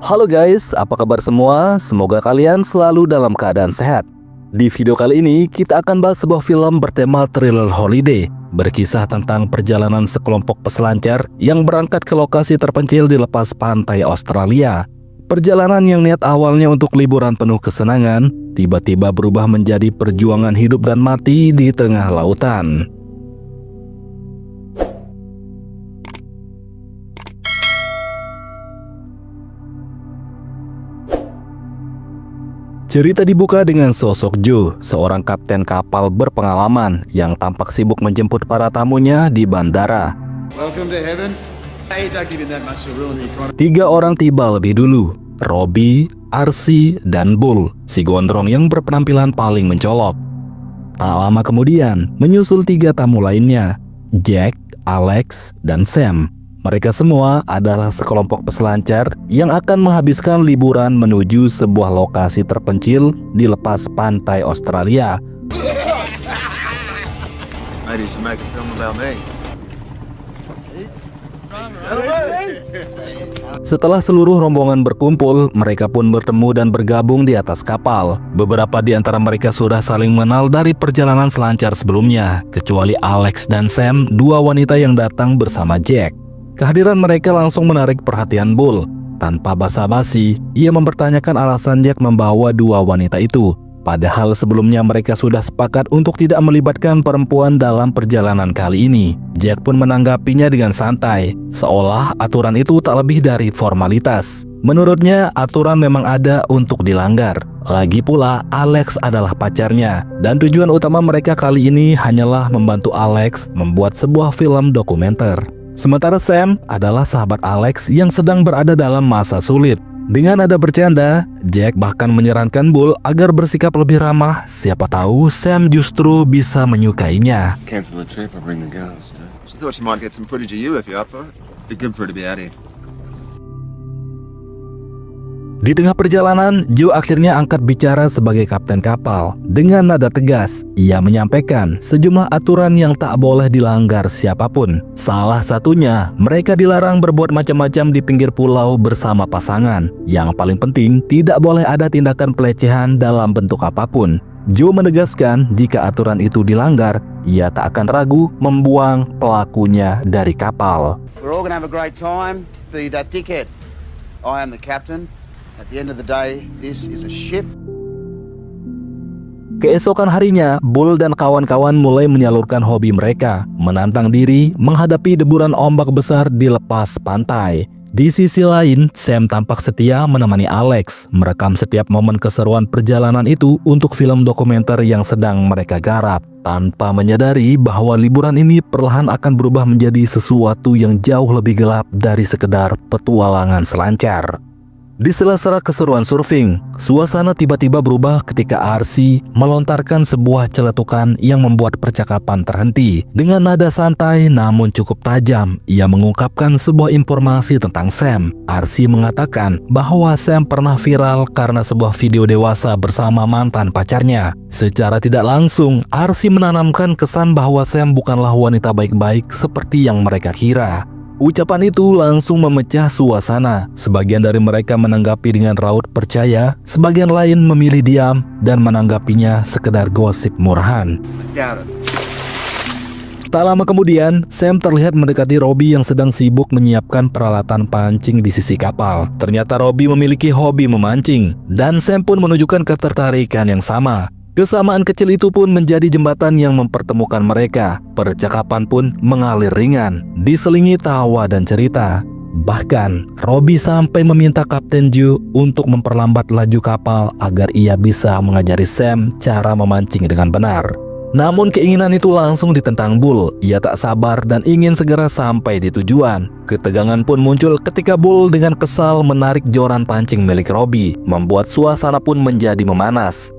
Halo guys, apa kabar semua? Semoga kalian selalu dalam keadaan sehat. Di video kali ini, kita akan bahas sebuah film bertema thriller holiday, berkisah tentang perjalanan sekelompok peselancar yang berangkat ke lokasi terpencil di lepas pantai Australia. Perjalanan yang niat awalnya untuk liburan penuh kesenangan, tiba-tiba berubah menjadi perjuangan hidup dan mati di tengah lautan. Cerita dibuka dengan sosok Joe, seorang kapten kapal berpengalaman yang tampak sibuk menjemput para tamunya di bandara. Tiga orang tiba lebih dulu, Robbie, Arsi, dan Bull, si gondrong yang berpenampilan paling mencolok. Tak lama kemudian, menyusul tiga tamu lainnya, Jack, Alex, dan Sam. Mereka semua adalah sekelompok peselancar yang akan menghabiskan liburan menuju sebuah lokasi terpencil di lepas pantai Australia. Setelah seluruh rombongan berkumpul, mereka pun bertemu dan bergabung di atas kapal. Beberapa di antara mereka sudah saling mengenal dari perjalanan selancar sebelumnya, kecuali Alex dan Sam, dua wanita yang datang bersama Jack. Kehadiran mereka langsung menarik perhatian Bull. Tanpa basa-basi, ia mempertanyakan alasan Jack membawa dua wanita itu. Padahal sebelumnya mereka sudah sepakat untuk tidak melibatkan perempuan dalam perjalanan kali ini. Jack pun menanggapinya dengan santai, seolah aturan itu tak lebih dari formalitas. Menurutnya, aturan memang ada untuk dilanggar. Lagi pula, Alex adalah pacarnya, dan tujuan utama mereka kali ini hanyalah membantu Alex membuat sebuah film dokumenter. Sementara Sam adalah sahabat Alex yang sedang berada dalam masa sulit. Dengan nada bercanda, Jack bahkan menyarankan Bull agar bersikap lebih ramah. Siapa tahu Sam justru bisa menyukainya. Di tengah perjalanan, Joe akhirnya angkat bicara sebagai kapten kapal. Dengan nada tegas, ia menyampaikan sejumlah aturan yang tak boleh dilanggar siapapun. Salah satunya, mereka dilarang berbuat macam-macam di pinggir pulau bersama pasangan. Yang paling penting, tidak boleh ada tindakan pelecehan dalam bentuk apapun. Joe menegaskan jika aturan itu dilanggar, ia tak akan ragu membuang pelakunya dari kapal. We're all gonna have a great time. Be that dickhead. I am the captain. At the end of the day, this is a ship. Keesokan harinya, Bull dan kawan-kawan mulai menyalurkan hobi mereka, menantang diri menghadapi deburan ombak besar di lepas pantai. Di sisi lain, Sam tampak setia menemani Alex, merekam setiap momen keseruan perjalanan itu untuk film dokumenter yang sedang mereka garap, tanpa menyadari bahwa liburan ini perlahan akan berubah menjadi sesuatu yang jauh lebih gelap dari sekedar petualangan selancar. Di sela-sela keseruan surfing, suasana tiba-tiba berubah ketika Arsi melontarkan sebuah celetukan yang membuat percakapan terhenti. Dengan nada santai namun cukup tajam, ia mengungkapkan sebuah informasi tentang Sam. Arsi mengatakan bahwa Sam pernah viral karena sebuah video dewasa bersama mantan pacarnya. Secara tidak langsung, Arsi menanamkan kesan bahwa Sam bukanlah wanita baik-baik seperti yang mereka kira. Ucapan itu langsung memecah suasana. Sebagian dari mereka menanggapi dengan raut percaya, sebagian lain memilih diam dan menanggapinya sekedar gosip murahan. Tak lama kemudian, Sam terlihat mendekati Robbie yang sedang sibuk menyiapkan peralatan pancing di sisi kapal. Ternyata Robbie memiliki hobi memancing, dan Sam pun menunjukkan ketertarikan yang sama. Kesamaan kecil itu pun menjadi jembatan yang mempertemukan mereka. Percakapan pun mengalir ringan, diselingi tawa dan cerita. Bahkan, Robbie sampai meminta Kapten Joe untuk memperlambat laju kapal agar ia bisa mengajari Sam cara memancing dengan benar. Namun keinginan itu langsung ditentang Bull. Ia tak sabar dan ingin segera sampai di tujuan. Ketegangan pun muncul ketika Bull dengan kesal menarik joran pancing milik Robbie, membuat suasana pun menjadi memanas.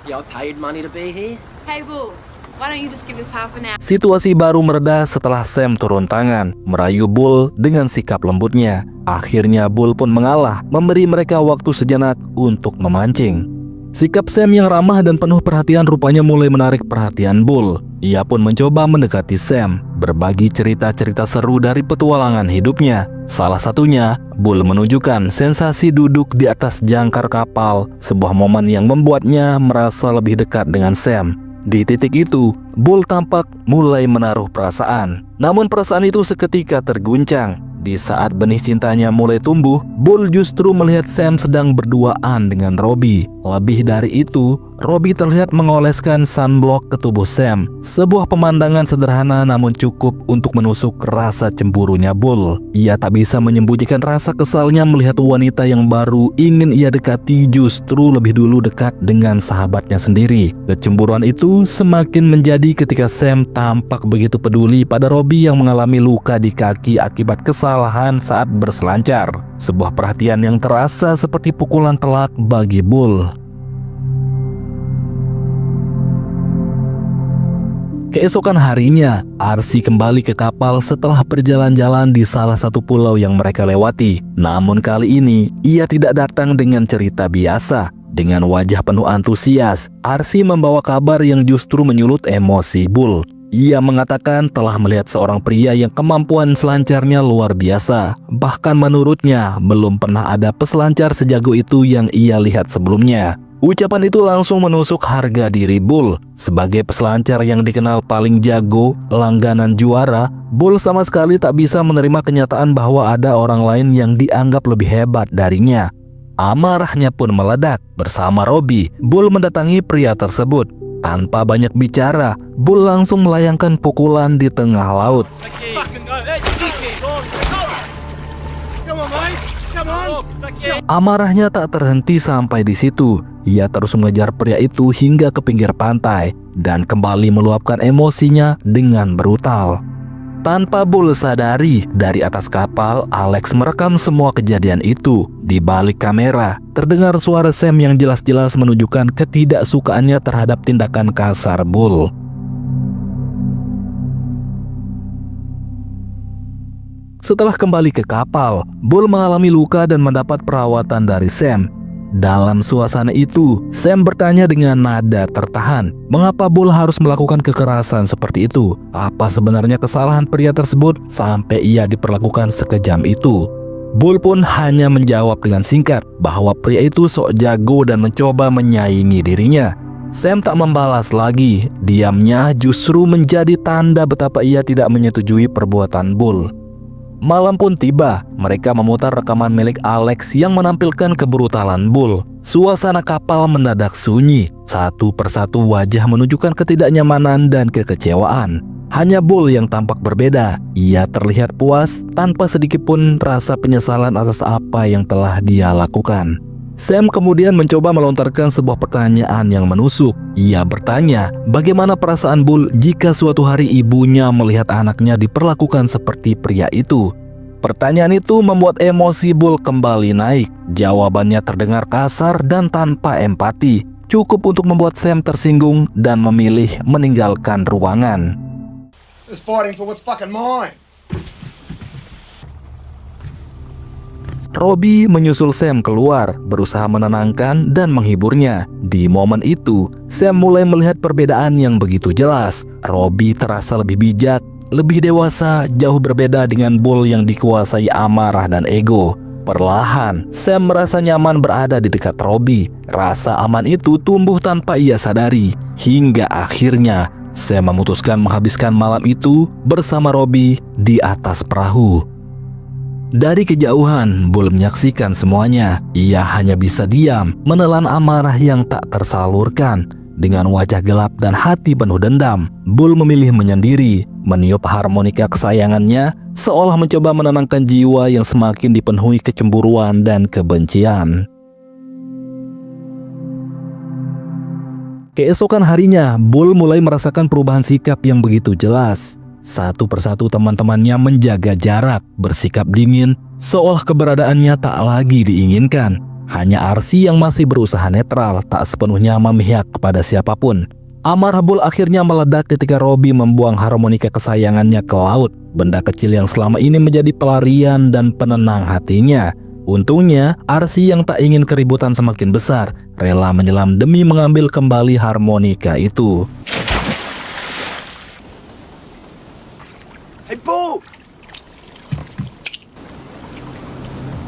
I paid money to be here. Hey, Bull, why don't you just give us half an hour? Situasi baru mereda setelah Sam turun tangan, merayu Bull dengan sikap lembutnya. Akhirnya Bull pun mengalah, memberi mereka waktu sejenak untuk memancing. Sikap Sam yang ramah dan penuh perhatian rupanya mulai menarik perhatian Bull. Ia pun mencoba mendekati Sam. berbagi cerita-cerita seru dari petualangan hidupnya. Salah satunya, Bull menunjukkan sensasi duduk di atas jangkar kapal, sebuah momen yang membuatnya merasa lebih dekat dengan Sam. Di titik itu, Bull tampak mulai menaruh perasaan. Namun perasaan itu seketika terguncang. Di saat benih cintanya mulai tumbuh, Bull justru melihat Sam sedang berduaan dengan Robbie. Lebih dari itu, Robbie terlihat mengoleskan sunblock ke tubuh Sam. Sebuah pemandangan sederhana namun cukup untuk menusuk rasa cemburunya Bull. Ia tak bisa menyembunyikan rasa kesalnya melihat wanita yang baru ingin ia dekati justru lebih dulu dekat dengan sahabatnya sendiri. Kecemburuan itu semakin menjadi ketika Sam tampak begitu peduli pada Robbie yang mengalami luka di kaki akibat kesalahan saat berselancar. Sebuah perhatian yang terasa seperti pukulan telak bagi Bull. Keesokan harinya, Arsi kembali ke kapal setelah berjalan-jalan di salah satu pulau yang mereka lewati. Namun kali ini, ia tidak datang dengan cerita biasa. Dengan wajah penuh antusias, Arsi membawa kabar yang justru menyulut emosi Bull. Ia mengatakan telah melihat seorang pria yang kemampuan selancarnya luar biasa. Bahkan menurutnya, belum pernah ada peselancar sejago itu yang ia lihat sebelumnya. Ucapan itu langsung menusuk harga diri Bull. Sebagai peselancar yang dikenal paling jago, langganan juara, Bull sama sekali tak bisa menerima kenyataan bahwa ada orang lain yang dianggap lebih hebat darinya. Amarahnya pun meledak. Bersama Robbie, Bull mendatangi pria tersebut. Tanpa banyak bicara, Bull langsung melayangkan pukulan di tengah laut. Amarahnya tak terhenti sampai di situ. Ia terus mengejar pria itu hingga ke pinggir pantai dan kembali meluapkan emosinya dengan brutal. Tanpa Bull sadari, dari atas kapal, Alex merekam semua kejadian itu. Di balik kamera, terdengar suara Sam yang jelas-jelas menunjukkan ketidaksukaannya terhadap tindakan kasar Bull. Setelah kembali ke kapal, Bull mengalami luka dan mendapat perawatan dari Sam. Dalam suasana itu, Sam bertanya dengan nada tertahan, mengapa Bull harus melakukan kekerasan seperti itu? Apa sebenarnya kesalahan pria tersebut sampai ia diperlakukan sekejam itu? Bull pun hanya menjawab dengan singkat bahwa pria itu sok jago dan mencoba menyaingi dirinya. Sam tak membalas lagi. Diamnya justru menjadi tanda betapa ia tidak menyetujui perbuatan Bull. Malam pun tiba, mereka memutar rekaman milik Alex yang menampilkan kebrutalan Bull. Suasana kapal mendadak sunyi. Satu persatu wajah menunjukkan ketidaknyamanan dan kekecewaan. Hanya Bull yang tampak berbeda. Ia terlihat puas tanpa sedikit pun rasa penyesalan atas apa yang telah dia lakukan. Sam kemudian mencoba melontarkan sebuah pertanyaan yang menusuk. Ia bertanya, bagaimana perasaan Bull jika suatu hari ibunya melihat anaknya diperlakukan seperti pria itu? Pertanyaan itu membuat emosi Bull kembali naik. Jawabannya terdengar kasar dan tanpa empati. Cukup untuk membuat Sam tersinggung dan memilih meninggalkan ruangan. Just fighting for what's fucking mine. Robbie menyusul Sam keluar, berusaha menenangkan dan menghiburnya. Di momen itu, Sam mulai melihat perbedaan yang begitu jelas. Robbie terasa lebih bijak, lebih dewasa, jauh berbeda dengan Bull yang dikuasai amarah dan ego. Perlahan, Sam merasa nyaman berada di dekat Robbie. Rasa aman itu tumbuh tanpa ia sadari. Hingga akhirnya, Sam memutuskan menghabiskan malam itu bersama Robbie di atas perahu. Dari kejauhan, Bull menyaksikan semuanya. Ia hanya bisa diam, menelan amarah yang tak tersalurkan. Dengan wajah gelap dan hati penuh dendam, Bull memilih menyendiri, meniup harmonika kesayangannya, seolah mencoba menenangkan jiwa yang semakin dipenuhi kecemburuan dan kebencian. Keesokan harinya, Bull mulai merasakan perubahan sikap yang begitu jelas. Satu persatu teman-temannya menjaga jarak, bersikap dingin, seolah keberadaannya tak lagi diinginkan. Hanya Arsi yang masih berusaha netral, tak sepenuhnya memihak kepada siapapun. Amarah Bull akhirnya meledak ketika Robbie membuang harmonika kesayangannya ke laut. Benda kecil yang selama ini menjadi pelarian dan penenang hatinya. Untungnya, Arsi yang tak ingin keributan semakin besar, rela menyelam demi mengambil kembali harmonika itu.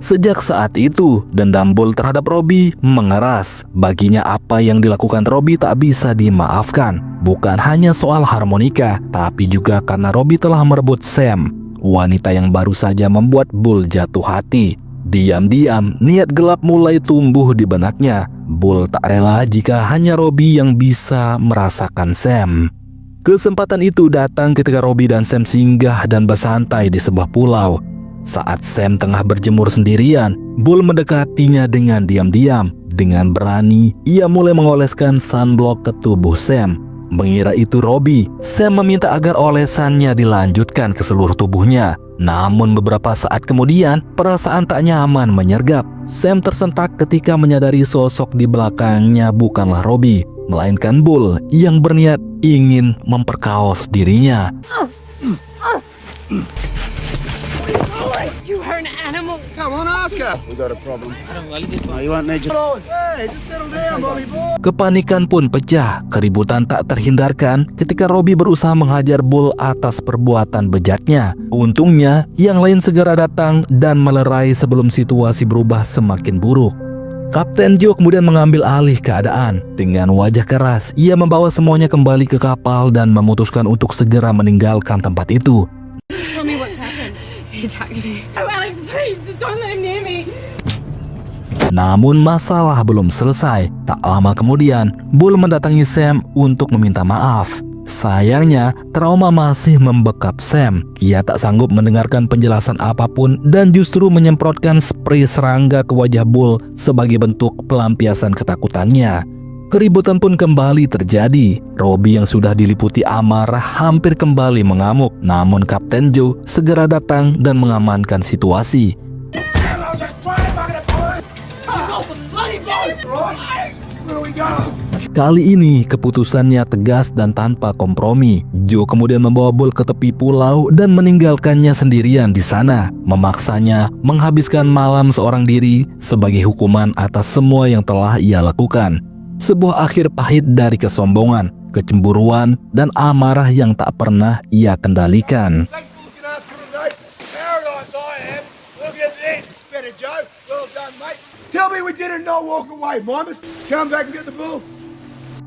Sejak saat itu, dendam Bull terhadap Robbie mengeras. Baginya apa yang dilakukan Robbie tak bisa dimaafkan. Bukan hanya soal harmonika, tapi juga karena Robbie telah merebut Sam, wanita yang baru saja membuat Bull jatuh hati. Diam-diam, niat gelap mulai tumbuh di benaknya. Bull tak rela jika hanya Robbie yang bisa merasakan Sam. Kesempatan itu datang ketika Robbie dan Sam singgah dan bersantai di sebuah pulau. Saat Sam tengah berjemur sendirian, Bull mendekatinya dengan diam-diam. Dengan berani, ia mulai mengoleskan sunblock ke tubuh Sam. Mengira itu Robbie, Sam meminta agar olesannya dilanjutkan ke seluruh tubuhnya. Namun beberapa saat kemudian, perasaan tak nyaman menyergap. Sam tersentak ketika menyadari sosok di belakangnya bukanlah Robbie, melainkan Bull yang berniat ingin memperkaos dirinya. You hurt an animal. Come on, Oscar. We got a problem. No, you won't need your... Hey, just settle down, Bobby boy. Kepanikan pun pecah. Keributan tak terhindarkan ketika Robbie berusaha menghajar Bull atas perbuatan bejatnya. Untungnya, yang lain segera datang dan melerai sebelum situasi berubah semakin buruk. Kapten Joe kemudian mengambil alih keadaan. Dengan wajah keras, ia membawa semuanya kembali ke kapal dan memutuskan untuk segera meninggalkan tempat itu. Tell me what's happened. He attacked me. Oh, Alex, please, just don't let him near me. Namun masalah belum selesai. Tak lama kemudian, Bull mendatangi Sam untuk meminta maaf. Sayangnya, trauma masih membekap Sam. Ia tak sanggup mendengarkan penjelasan apapun dan justru menyemprotkan spray serangga ke wajah Bull sebagai bentuk pelampiasan ketakutannya. Keributan pun kembali terjadi. Robbie yang sudah diliputi amarah hampir kembali mengamuk. Namun Kapten Joe segera datang dan mengamankan situasi. Kali ini keputusannya tegas dan tanpa kompromi. Joe kemudian membawa Bull ke tepi pulau dan meninggalkannya sendirian di sana, memaksanya menghabiskan malam seorang diri sebagai hukuman atas semua yang telah ia lakukan. Sebuah akhir pahit dari kesombongan, kecemburuan, dan amarah yang tak pernah ia kendalikan.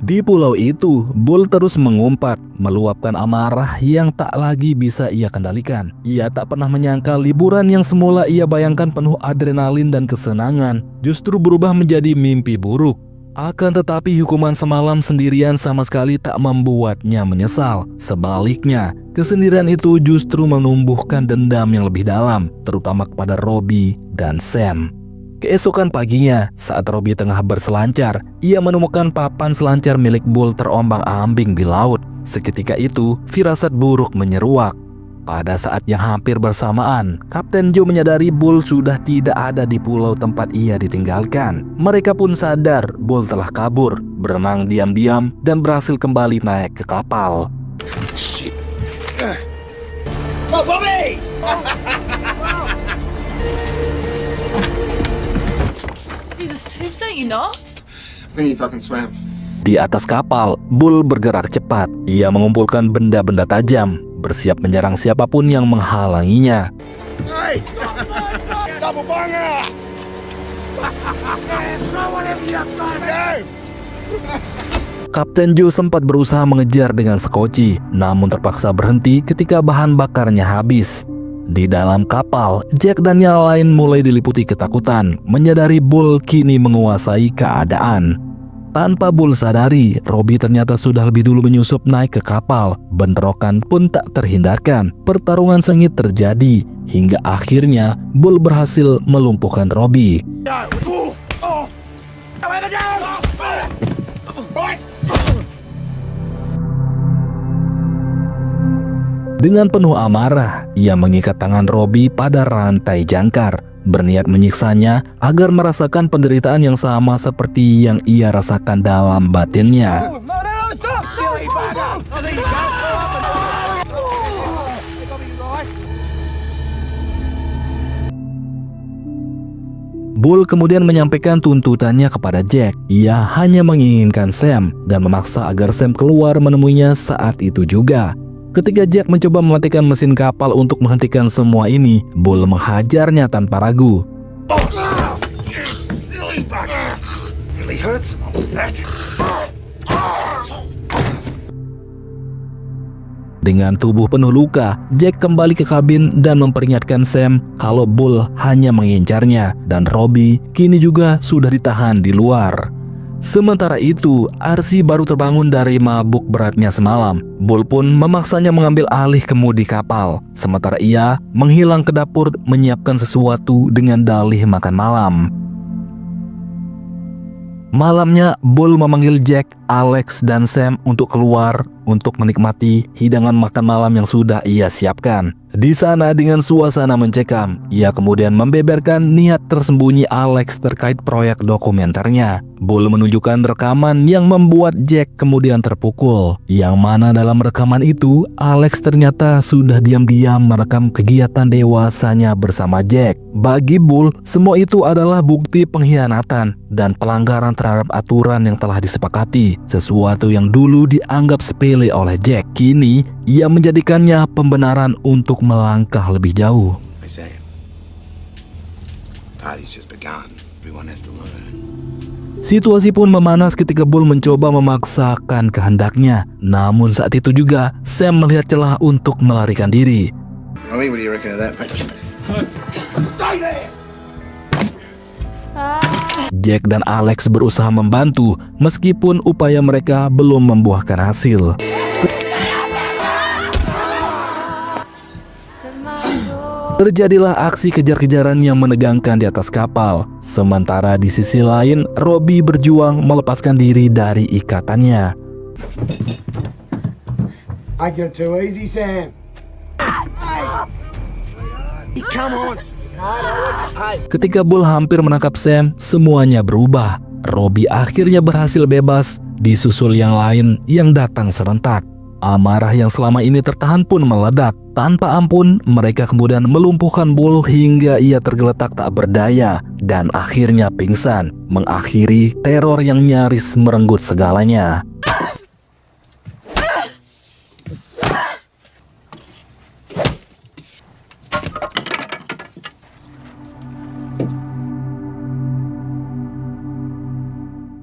Di pulau itu, Bull terus mengumpat, meluapkan amarah yang tak lagi bisa ia kendalikan. Ia tak pernah menyangka liburan yang semula ia bayangkan penuh adrenalin dan kesenangan, justru berubah menjadi mimpi buruk. Akan tetapi hukuman semalam sendirian sama sekali tak membuatnya menyesal. Sebaliknya, kesendirian itu justru menumbuhkan dendam yang lebih dalam, terutama kepada Robbie dan Sam. Keesokan paginya, saat Robbie tengah berselancar, ia menemukan papan selancar milik Bull terombang-ambing di laut. Seketika itu, firasat buruk menyeruak. Pada saat yang hampir bersamaan, Kapten Joe menyadari Bull sudah tidak ada di pulau tempat ia ditinggalkan. Mereka pun sadar Bull telah kabur, berenang diam-diam, dan berhasil kembali naik ke kapal. Shit. Oh, Bobby! Jesus, Tubes, don't you not? I think he fucking swam. Di atas kapal, Bull bergerak cepat. Ia mengumpulkan benda-benda tajam, bersiap menyerang siapapun yang menghalanginya. Hey! Double banger! Kapten Joe sempat berusaha mengejar dengan sekoci, namun terpaksa berhenti ketika bahan bakarnya habis. Di dalam kapal, Jack dan yang lain mulai diliputi ketakutan, menyadari Bull kini menguasai keadaan. Tanpa Bull sadari, Robbie ternyata sudah lebih dulu menyusup naik ke kapal. Bentrokan pun tak terhindarkan. Pertarungan sengit terjadi, hingga akhirnya Bull berhasil melumpuhkan Robbie. Dengan penuh amarah, ia mengikat tangan Robbie pada rantai jangkar, berniat menyiksanya agar merasakan penderitaan yang sama seperti yang ia rasakan dalam batinnya. Bull kemudian menyampaikan tuntutannya kepada Jack. Ia hanya menginginkan Sam dan memaksa agar Sam keluar menemuinya saat itu juga. Ketika Jack mencoba mematikan mesin kapal untuk menghentikan semua ini, Bull menghajarnya tanpa ragu. Silly bugger! Really hurts that. Dengan tubuh penuh luka, Jack kembali ke kabin dan memperingatkan Sam kalau Bull hanya mengincarnya dan Robbie kini juga sudah ditahan di luar. Sementara itu, Archie baru terbangun dari mabuk beratnya semalam. Bull pun memaksanya mengambil alih kemudi kapal, sementara ia menghilang ke dapur menyiapkan sesuatu dengan dalih makan malam. Malamnya, Bull memanggil Jack, Alex, dan Sam untuk keluar untuk menikmati hidangan makan malam yang sudah ia siapkan. Di sana dengan suasana mencekam, ia kemudian membeberkan niat tersembunyi Alex terkait proyek dokumenternya. Bull menunjukkan rekaman yang membuat Jack kemudian terpukul. Yang mana dalam rekaman itu, Alex ternyata sudah diam-diam merekam kegiatan dewasanya bersama Jack. Bagi Bull, semua itu adalah bukti pengkhianatan dan pelanggaran terhadap aturan yang telah disepakati. Sesuatu yang dulu dianggap sepele oleh Jack, kini ia menjadikannya pembenaran untuk melangkah lebih jauh. I say, party's just begun. Everyone has to learn. Situasi pun memanas ketika Bull mencoba memaksakan kehendaknya. Namun saat itu juga Sam melihat celah untuk melarikan diri. Robbie, what do you reckon of that, mate? Stay there! Jack dan Alex berusaha membantu meskipun upaya mereka belum membuahkan hasil. Terjadilah aksi kejar-kejaran yang menegangkan di atas kapal. Sementara di sisi lain, Robbie berjuang melepaskan diri dari ikatannya. I get too easy, Sam. Come on. Ketika Bull hampir menangkap Sam, semuanya berubah. Robbie akhirnya berhasil bebas, disusul yang lain yang datang serentak. Amarah yang selama ini tertahan pun meledak. Tanpa ampun, mereka kemudian melumpuhkan Bull hingga ia tergeletak tak berdaya dan akhirnya pingsan, mengakhiri teror yang nyaris merenggut segalanya.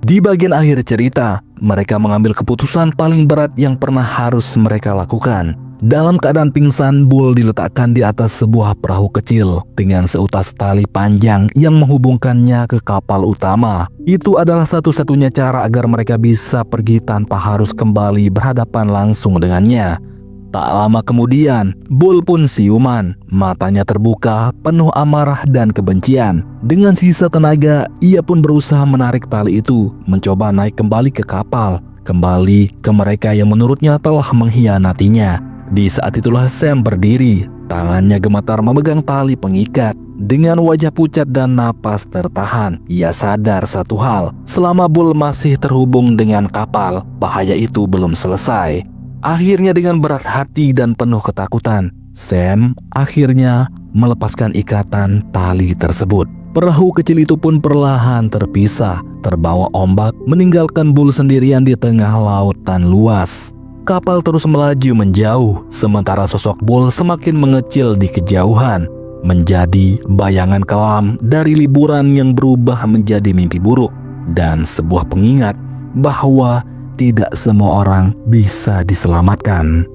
Di bagian akhir cerita, mereka mengambil keputusan paling berat yang pernah harus mereka lakukan. Dalam keadaan pingsan, Bull diletakkan di atas sebuah perahu kecil dengan seutas tali panjang yang menghubungkannya ke kapal utama. Itu adalah satu-satunya cara agar mereka bisa pergi tanpa harus kembali berhadapan langsung dengannya. Tak lama kemudian, Bull pun siuman. Matanya terbuka, penuh amarah dan kebencian. Dengan sisa tenaga, ia pun berusaha menarik tali itu, mencoba naik kembali ke kapal, kembali ke mereka yang menurutnya telah mengkhianatinya. Di saat itulah Sam berdiri, tangannya gemetar memegang tali pengikat. Dengan wajah pucat dan napas tertahan, ia sadar satu hal, selama Bull masih terhubung dengan kapal, bahaya itu belum selesai. Akhirnya dengan berat hati dan penuh ketakutan, Sam akhirnya melepaskan ikatan tali tersebut. Perahu kecil itu pun perlahan terpisah, terbawa ombak, meninggalkan Bull sendirian di tengah lautan luas. Kapal terus melaju menjauh, sementara sosok Bull semakin mengecil di kejauhan, menjadi bayangan kelam dari liburan yang berubah menjadi mimpi buruk, dan sebuah pengingat bahwa tidak semua orang bisa diselamatkan.